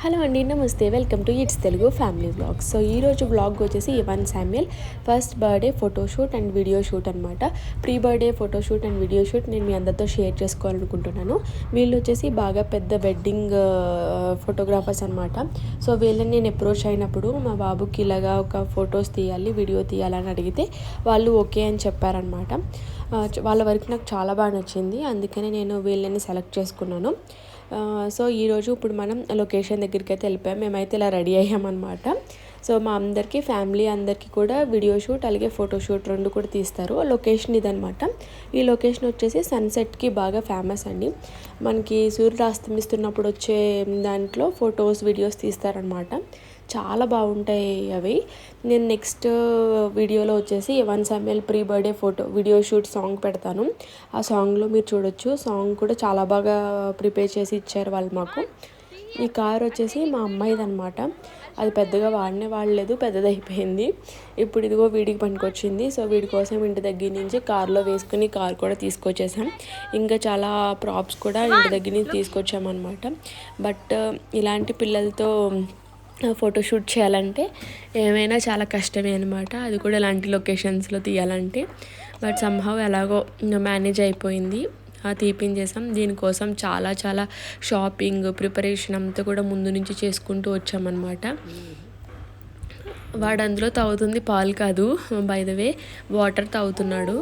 Hello అండి, నమస్తే. Welcome to it's Telugu family vlogs. So ఈరోజు వ్లాగ్ వచ్చేసి Ivan Samuel first birthday photoshoot and video shoot అనమాట. Pre birthday photoshoot and video shoot నేను మీ అందరితో షేర్ చేసుకోవాలనుకుంటున్నాను. వీళ్ళు వచ్చేసి బాగా పెద్ద వెడ్డింగ్ ఫోటోగ్రాఫర్స్ అనమాట. సో వీళ్ళని నేను అప్రోచ్ అయినప్పుడు మా బాబుకి ఇలాగా ఒక ఫొటోస్ తీయాలి, వీడియో తీయాలని అడిగితే వాళ్ళు ఓకే అని చెప్పారనమాట. వాళ్ళ వరకు నాకు చాలా బాగా నచ్చింది, అందుకని నేను వీళ్ళని సెలెక్ట్ చేసుకున్నాను. సో ఈరోజు ఇప్పుడు మనం లొకేషన్ దగ్గరికి అయితే వెళ్ళిపోయాం. మేమైతే ఇలా రెడీ అయ్యామన్నమాట. సో మా అందరికీ ఫ్యామిలీ అందరికీ కూడా వీడియో షూట్ అలాగే ఫోటోషూట్ రెండు కూడా తీస్తారు. లొకేషన్ ఇదనమాట. ఈ లొకేషన్ వచ్చేసి సన్సెట్కి బాగా ఫేమస్ అండి. మనకి సూర్యుడు అస్తమిస్తున్నప్పుడు వచ్చే దాంట్లో ఫొటోస్ వీడియోస్ తీస్తారనమాట. చాలా బాగుంటాయి అవి. నేను నెక్స్ట్ వీడియోలో వచ్చేసి Ivan Samuel pre birthday photo video shoot song పెడతాను. ఆ సాంగ్లో మీరు చూడొచ్చు. సాంగ్ కూడా చాలా బాగా ప్రిపేర్ చేసి ఇచ్చారు వాళ్ళు మాకు. ఈ కార్ వచ్చేసి మా అమ్మాయిది అనమాట. అది పెద్దగా వాడలేదు, పెద్దదైపోయింది. ఇప్పుడు ఇదిగో వీడికి పనికొచ్చింది. సో వీడి కోసం ఇంటి దగ్గర నుంచి కార్లో వేసుకుని కార్ కూడా తీసుకొచ్చేసాం. ఇంకా చాలా ప్రాప్స్ కూడా ఇంటి దగ్గర నుంచి తీసుకొచ్చామన్నమాట. బట్ ఇలాంటి పిల్లలతో ఫోటోషూట్ చేయాలంటే ఏమైనా చాలా కష్టమే అనమాట. అది కూడా ఇలాంటి లొకేషన్స్లో తీయాలంటే. బట్ సమ్హౌ ఎలాగో మేనేజ్ అయిపోయింది, తీపించేసాం. దీనికోసం చాలా చాలా షాపింగ్ ప్రిపరేషన్ అంతా కూడా ముందు నుంచి చేసుకుంటూ వచ్చామన్నమాట. వాడు అందులో తాగుతుంది పాలు కాదు, బై ద వే వాటర్ తాగుతున్నాడు.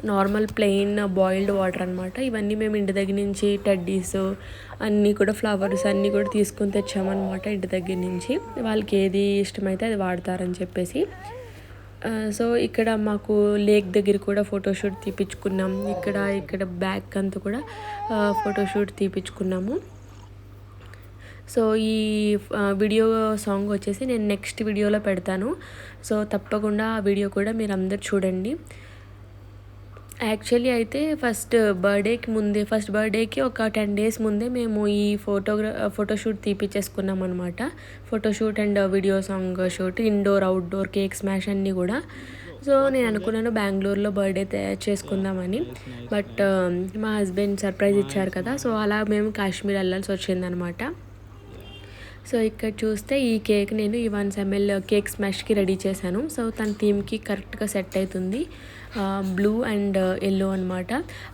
నార్మల్ ప్లెయిన్ బాయిల్డ్ వాటర్ అనమాట. ఇవన్నీ మేము ఇంటి దగ్గర నుంచి టెడ్డీస్ అన్నీ కూడా ఫ్లవర్స్ అన్నీ కూడా తీసుకొని తెచ్చామన్నమాట ఇంటి దగ్గర నుంచి. వాళ్ళకి ఏది ఇష్టమైతే అది వాడతారని చెప్పేసి. సో ఇక్కడ మాకు లేక్ దగ్గర కూడా ఫోటోషూట్ తీపించుకున్నాం. ఇక్కడ బ్యాక్ అంతా కూడా ఫోటోషూట్ తీపించుకున్నాము. సో ఈ వీడియో సాంగ్ వచ్చేసి నేను నెక్స్ట్ వీడియోలో పెడతాను. సో తప్పకుండా ఆ వీడియో కూడా మీరు అందరు చూడండి. యాక్చువల్లీ అయితే ఫస్ట్ బర్త్డేకి ఒక 10 days ముందే మేము ఈ ఫోటోషూట్ తీపిచ్చేసుకున్నాం అనమాట. Photoshoot and video song shoot, indoor outdoor cake smash అన్నీ కూడా. సో నేను అనుకున్నాను బెంగళూరులో బర్త్డే చేసుకుందామని. బట్ మా హస్బెండ్ సర్ప్రైజ్ ఇచ్చారు కదా, సో అలా మేము కాశ్మీర్ వెళ్ళాల్సి వచ్చిందనమాట. సో ఇక్కడ చూస్తే ఈ కేక్ నేను ఇవాన్ శామ్యుయల్ కేక్ స్మాష్కి రెడీ చేశాను. సో తన థీమ్కి కరెక్ట్గా సెట్ అవుతుంది. బ్లూ అండ్ ఎల్లో అనమాట.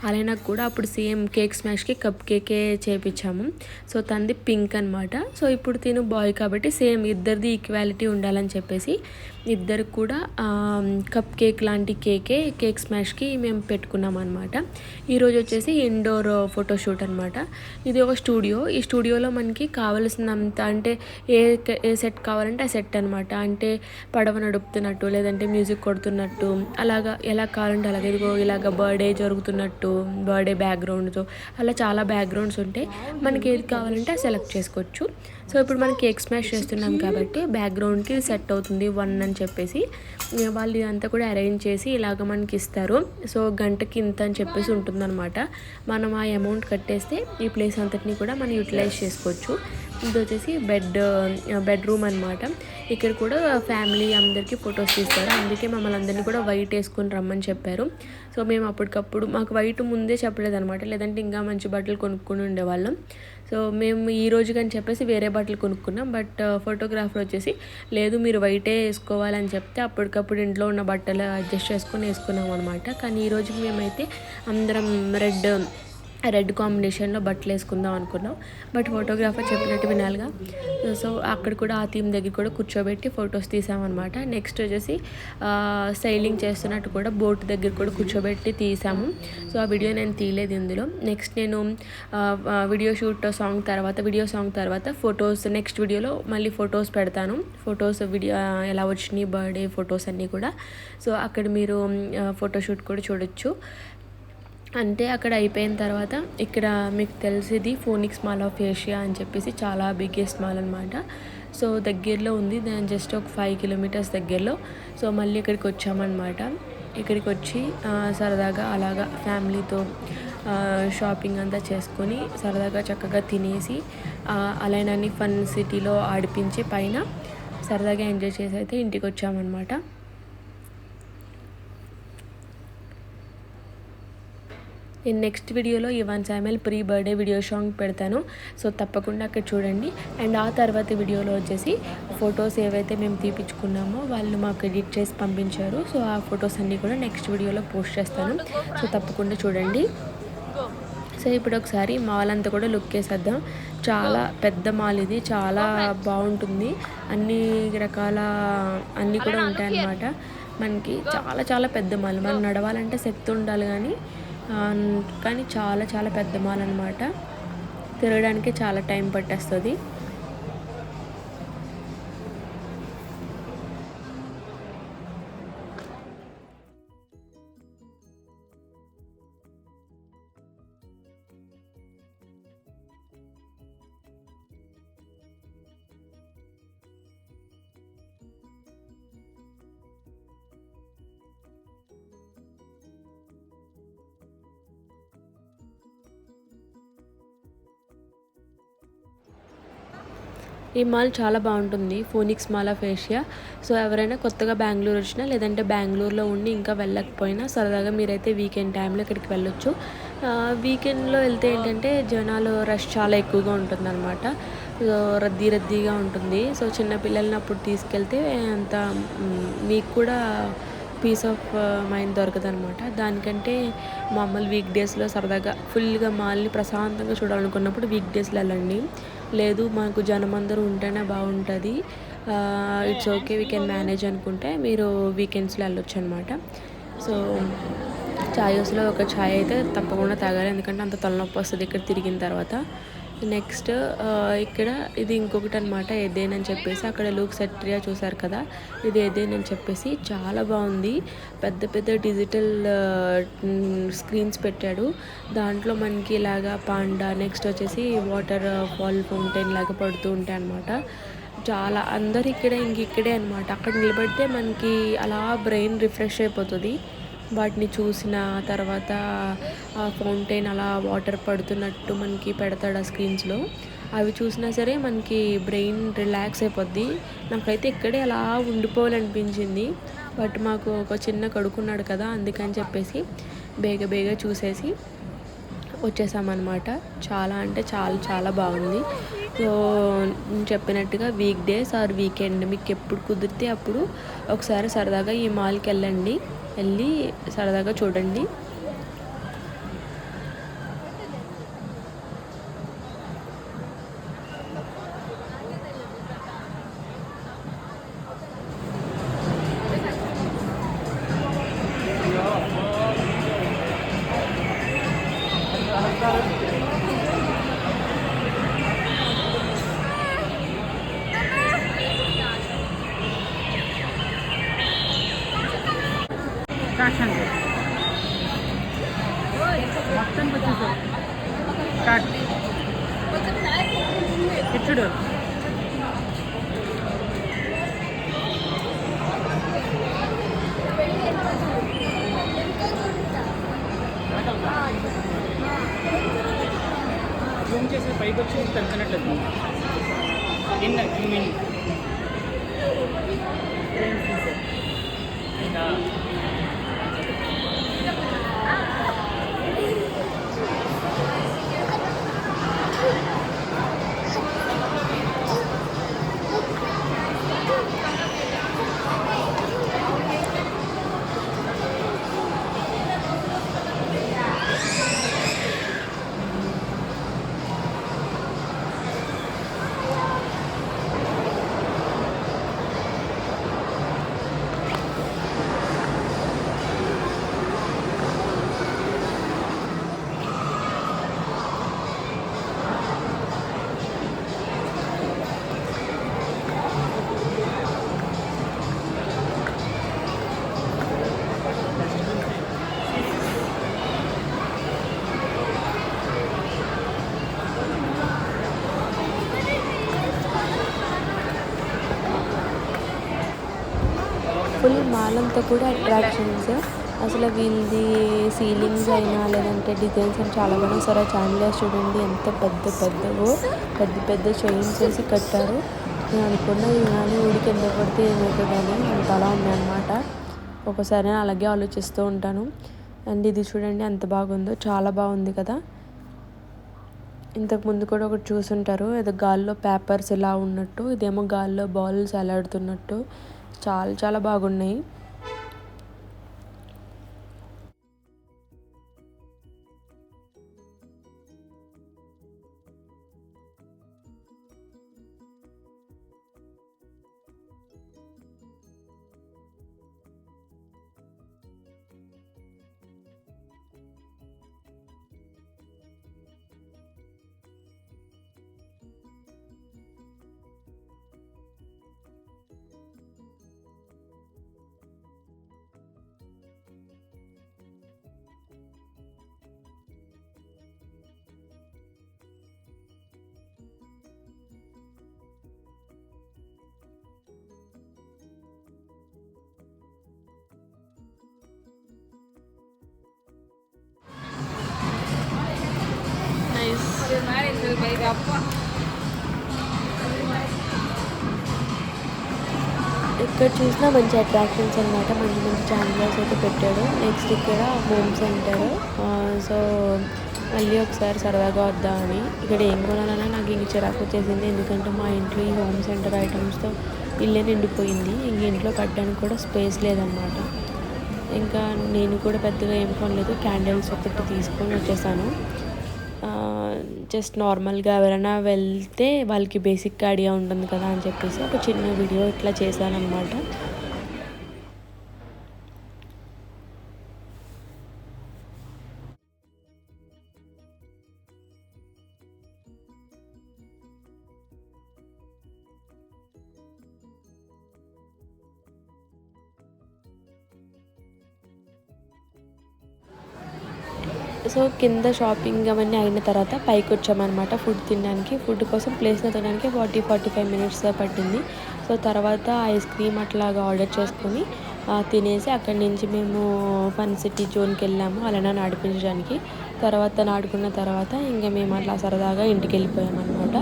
అలాగే నాకు కూడా అప్పుడు సేమ్ కేక్ స్మాష్కి కప్ కేకే చేయించాము. సో తనది పింక్ అనమాట. సో ఇప్పుడు తిను బాయ్ కాబట్టి సేమ్ ఇద్దరిది ఈక్వాలిటీ ఉండాలని చెప్పేసి ఇద్దరు కూడా కప్ కేక్ లాంటి కేక్ స్మాష్కి మేము పెట్టుకున్నాం అనమాట. ఈరోజు వచ్చేసి ఇండోర్ ఫోటోషూట్ అనమాట. ఇది ఒక స్టూడియో. ఈ స్టూడియోలో మనకి కావలసినంత అంటే ఏ సెట్ కావాలంటే ఆ సెట్ అనమాట. అంటే పడవ నడుపుతున్నట్టు, లేదంటే మ్యూజిక్ కొడుతున్నట్టు, అలాగా ఎలా కావాలంటే అలాగే. ఇదిగో ఇలాగ బర్త్డే జరుగుతున్నట్టు బర్త్డే బ్యాక్గ్రౌండ్తో అలా చాలా బ్యాక్గ్రౌండ్స్ ఉంటాయి. మనకి ఏది కావాలంటే అది సెలెక్ట్ చేసుకోవచ్చు. సో ఇప్పుడు మనం కేక్ స్మాష్ చేస్తున్నాం కాబట్టి బ్యాక్గ్రౌండ్కి సెట్ అవుతుంది 1 అని చెప్పేసి వాళ్ళు ఇదంతా కూడా అరేంజ్ చేసి ఇలాగ మనకి ఇస్తారు. సో గంటకి ఇంత అని చెప్పేసి ఉంటుందన్నమాట. మనం ఆ అమౌంట్ కట్టేస్తే ఈ ప్లేస్ అంతటిని కూడా మనం యూటిలైజ్ చేసుకోవచ్చు. ఇది వచ్చేసి బెడ్రూమ్ అనమాట. ఇక్కడ కూడా ఫ్యామిలీ అందరికీ ఫొటోస్ తీస్తారు. అందుకే మమ్మల్ని అందరినీ కూడా వైట్ వేసుకొని రమ్మని చెప్పారు. సో మేము అప్పటికప్పుడు మాకు వైట్ ముందే చెప్పలేదన్నమాట, లేదంటే ఇంకా మంచి బట్టలు కొనుక్కొని ఉండేవాళ్ళం. సో మేము ఈ రోజు కానీ చెప్పేసి వేరే బట్టలు కొనుక్కున్నాం. బట్ ఫోటోగ్రాఫర్ వచ్చేసి లేదు మీరు వైటే వేసుకోవాలని చెప్తే అప్పటికప్పుడు ఇంట్లో ఉన్న బట్టలు అడ్జస్ట్ చేసుకొని వేసుకున్నాం అనమాట. కానీ ఈరోజు మేమైతే అందరం రెడ్ కాంబినేషన్లో బట్టలు వేసుకుందాం అనుకున్నాం. బట్ ఫోటోగ్రాఫర్ చెప్పినట్టు వినాలిగా. సో అక్కడ కూడా ఆ థీమ్ దగ్గర కూడా కూర్చోబెట్టి ఫొటోస్ తీసామన్నమాట. నెక్స్ట్ వచ్చేసి సైలింగ్ చేస్తున్నట్టు కూడా బోట్ దగ్గర కూడా కూర్చోబెట్టి తీసాము. సో ఆ వీడియో నేను తీయలేదు ఇందులో. నెక్స్ట్ నేను వీడియో సాంగ్ తర్వాత ఫొటోస్ నెక్స్ట్ వీడియోలో మళ్ళీ ఫొటోస్ పెడతాను. వీడియో ఎలా వచ్చినాయి బర్త్డే ఫొటోస్ అన్నీ కూడా. సో అక్కడ మీరు ఫోటోషూట్ కూడా చూడొచ్చు. అంటే అక్కడ అయిపోయిన తర్వాత ఇక్కడ మీకు తెలిసేది ఫోనిక్స్ మాల్ ఆఫ్ ఏషియా అని చెప్పేసి చాలా బిగ్గెస్ట్ మాల్ అనమాట. సో దగ్గరలో ఉంది, దాని జస్ట్ ఒక 5 kilometers దగ్గరలో. సో మళ్ళీ ఇక్కడికి వచ్చామన్నమాట. ఇక్కడికి వచ్చి సరదాగా అలాగా ఫ్యామిలీతో షాపింగ్ అంతా చేసుకొని సరదాగా చక్కగా తినేసి అలానే ఫన్ సిటీలో ఆడిపించి పైన సరదాగా ఎంజాయ్ చేసి అయితే ఇంటికి వచ్చామన్నమాట. నేను నెక్స్ట్ వీడియోలో Ivan Samuel pre birthday video song పెడతాను. సో తప్పకుండా అక్కడ చూడండి. అండ్ ఆ తర్వాత వీడియోలో వచ్చేసి ఫొటోస్ ఏవైతే మేము తీపించుకున్నామో వాళ్ళు మాకు ఎడిట్ చేసి పంపించారు. సో ఆ ఫొటోస్ అన్నీ కూడా నెక్స్ట్ వీడియోలో పోస్ట్ చేస్తాను. సో తప్పకుండా చూడండి. సో ఇప్పుడు ఒకసారి మాల్ అంతా కూడా లుక్ వేసేద్దాం. చాలా పెద్ద మాల్ ఇది, చాలా బాగుంటుంది. అన్ని రకాల అన్నీ కూడా ఉంటాయన్నమాట. మనకి చాలా చాలా పెద్ద మాల్. మనం నడవాలంటే శక్తి ఉండాలి కానీ చాలా చాలా పెద్ద మాల్ అనమాట. తిరగడానికి చాలా టైం పట్టేస్తుంది. ఈ మాల్ చాలా బాగుంటుంది, Phoenix mall of Asia. So ఎవరైనా కొత్తగా బెంగళూరు వచ్చినా లేదంటే బెంగళూరులో ఉండి ఇంకా వెళ్ళకపోయినా సరదాగా మీరైతే వీకెండ్ టైంలో ఇక్కడికి వెళ్ళొచ్చు. వీకెండ్లో వెళ్తే ఏంటంటే జనాలు రష్ చాలా ఎక్కువగా ఉంటుందన్నమాట. సో రద్దీగా ఉంటుంది. సో చిన్నపిల్లల్ని అప్పుడు తీసుకెళ్తే అంత మీకు కూడా పీస్ ఆఫ్ మైండ్ దొరకదు అనమాట. దానికంటే మామూలు వీక్ డేస్లో సరదాగా ఫుల్గా మాల్ని ప్రశాంతంగా చూడాలనుకున్నప్పుడు వీక్ డేస్లో వెళ్ళండి. లేదు మాకు జనం అందరూ ఉంటేనే బాగుంటుంది, it's okay we can manage అనుకుంటే మీరు వీకెండ్స్లో వెళ్ళొచ్చు అనమాట. సో ఛాయస్లో ఒక ఛాయ్ అయితే తప్పకుండా తాగాలి, ఎందుకంటే అంత తలనొప్పి వస్తుంది ఇక్కడ తిరిగిన తర్వాత. నెక్స్ట్ ఇక్కడ ఇది ఇంకొకటి అనమాట, ఏదేన్ అని చెప్పేసి. అక్కడ లూక్స్ ఎట్రియా చూసారు కదా, ఇది ఏదేన్ అని చెప్పేసి చాలా బాగుంది. పెద్ద పెద్ద డిజిటల్ స్క్రీన్స్ పెట్టాడు. దాంట్లో మనకి ఇలాగా పాండా, నెక్స్ట్ వచ్చేసి వాటర్ ఫాల్ ఫౌంటైన్ లాగా పడుతూ ఉంటాయి అనమాట. చాలా అందరు ఇక్కడే అనమాట. అక్కడ నిలబడితే మనకి అలా బ్రెయిన్ రిఫ్రెష్ అయిపోతుంది. వాటిని చూసిన తర్వాత ఆ ఫౌంటైన్ అలా వాటర్ పడుతున్నట్టు మనకి పెడతాడు ఆ స్క్రీన్స్లో. అవి చూసినా సరే మనకి బ్రెయిన్ రిలాక్స్ అయిపోద్ది. నాకైతే ఇక్కడే అలా ఉండిపోవాలనిపించింది. బట్ మాకు ఒక చిన్న కడుకున్నాడు కదా, అందుకని చెప్పేసి బేగ చూసేసి వచ్చేసామన్నమాట. చాలా అంటే చాలా చాలా బాగుంది. సో నేను చెప్పినట్టుగా వీక్ డేస్ ఆర్ వీకెండ్ మీకు ఎప్పుడు కుదిరితే అప్పుడు ఒకసారి సరదాగా ఈ మాల్కి వెళ్ళి సరదాగా చూడండి. మొత్తం వచ్చేసారు చూడు. జూమ్ చేసి పైకి వచ్చి తగ్గినట్లేదు. ఫుల్ మాల్ అంతా కూడా అట్రాక్షన్స్. అసలు వీళ్ళది సీలింగ్స్ అయినా లేదంటే డిజైన్స్ అని చాలా బాగున్నాయి. సరే చాండిలర్స్ చూడండి ఎంత పెద్దవో, పెద్ద చైన్స్ వేసి కట్టారు. నేను అనుకున్నా కానీ ఊడికి ఎందుకు పడితే ఏమవుతుందని అంత అలా ఉన్నాయన్నమాట. ఒకసారి అలాగే ఆలోచిస్తూ ఉంటాను. అండ్ ఇది చూడండి ఎంత బాగుందో, చాలా బాగుంది కదా. ఇంతకు ముందు కూడా ఒకటి చూసుంటారు, ఏదో గాల్లో పేపర్స్ ఇలా ఉన్నట్టు, ఇదేమో గాల్లో బాల్స్ అలాడుతున్నట్టు. చాలా చాలా బాగున్నాయి. ఇక్కడ చూసినా మంచి అట్రాక్షన్స్ అనమాట, మంచి మంచి ఛానల్స్ అయితే పెట్టాడు. నెక్స్ట్ ఇక్కడ హోమ్ సెంటర్. సో మళ్ళీ ఒకసారి సరదాగా వద్దామని ఇక్కడ ఏం కొనాలన్నా నాకు ఇంక చిరాకు వచ్చేసింది, ఎందుకంటే మా ఇంట్లో ఈ హోమ్ సెంటర్ ఐటమ్స్తో ఇల్లే నిండిపోయింది. ఇంక ఇంట్లో కట్టడానికి కూడా స్పేస్ లేదన్నమాట. ఇంకా నేను కూడా పెద్దగా ఏం కొనలేదు, క్యాండిల్స్ ఒకటి తీసుకొని వచ్చేసాను. జస్ట్ నార్మల్గా ఎవరైనా వెళ్తే వాళ్ళకి బేసిక్ ఐడియా ఉంటుంది కదా అని చెప్పేసి ఒక చిన్న వీడియో ఇట్లా చేశాను అనమాట. సో కింద షాపింగ్ అవన్నీ అయిన తర్వాత పైకి వచ్చామన్నమాట ఫుడ్ తినడానికి. ఫుడ్ కోసం ప్లేస్లో తినడానికి 45 మినిట్స్ పట్టింది. సో తర్వాత ఐస్ క్రీమ్ అట్లాగా ఆర్డర్ చేసుకొని తినేసి అక్కడి నుంచి మేము ఫన్ సిటీ జోన్కి వెళ్ళాము అలానే నడిపించడానికి. తర్వాత నాడుకున్న తర్వాత ఇంకా మేము అట్లా సరదాగా ఇంటికి వెళ్ళిపోయామన్నమాట.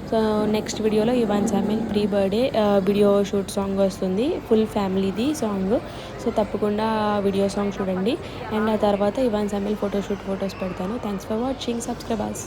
సో నెక్స్ట్ వీడియోలో Ivan Samuel pre birthday video shoot song వస్తుంది, ఫుల్ ఫ్యామిలీది సాంగ్. సో తప్పకుండా వీడియో సాంగ్ చూడండి. అండ్ ఆ తర్వాత ఇవాన్ శామ్యూల్ ఫోటోషూట్ ఫొటోస్ పెడతాను. Thanks for watching. సబ్స్క్రైబర్స్.